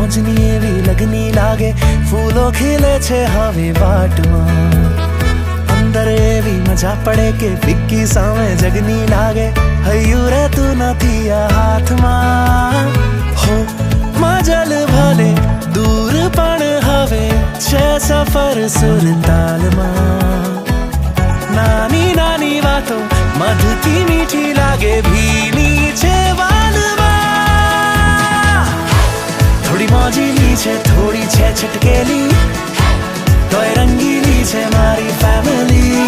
મોજની એવી લગની લાગે, ફૂલો ખીલે છે હવે વાટમાં. અંદર એવી મજા પડે કે ફિક્કી સામે જગની લાગે, હૈયું રહેતું નથી આ હાથમાં. હો મજલ ભલે દૂર પણ હવે છે સફર સુરતાલમાં. નાની નાની વાતો મધથી મીઠી લાગે, ભીની છે વાલમાં. થોડી મોજીલી છે, થોડી છે છટકેલી, તોય રંગીલી છે મારી ફેમિલી.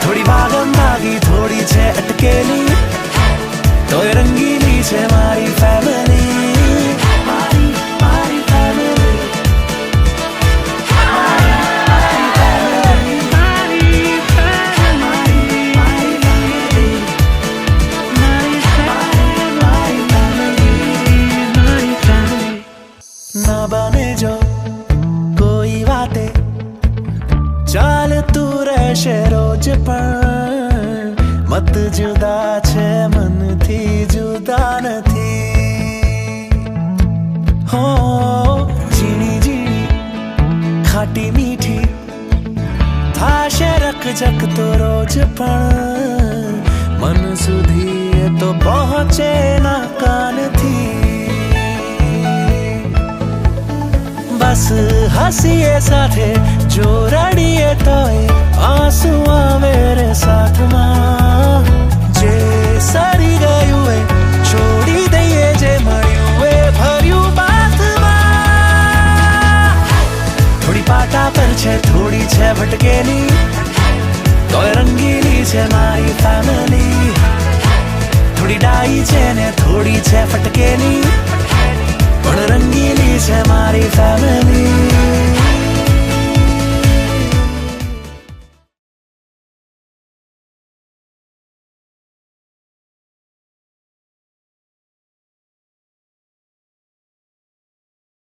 થોડી ભાગમ ભાગી, થોડી છે અટકેલી, તોય રંગીલી છે મારી ફેમિલી. ના બને જો કોઈ વાતે ચાલતું રહેશે રોજ, પણ મત જુદા છે મનથી જુદા નથી. હો ઝીણી ઝીણી ખાટી મીઠી થાશે રકજક તો રોજ, પણ મન સુધી એ તો પહોંચે ના કાનથી. બસ હસીએ સાથે, જો રડીએ તોય આંસુ આવે રે સાથમાં. જે સરી ગયું એ છોડી દઈએ, જે મળ્યું એ ભર્યું બાથમાં. થોડી પાટા પર છે, થોડી છે ભટકેલી, તોય રંગીલી છે મારી ફેમિલી. થોડી ડાઈ છે ને થોડી છે ફટકેલી, પણ રંગીલી છે મારી ફેમિલી.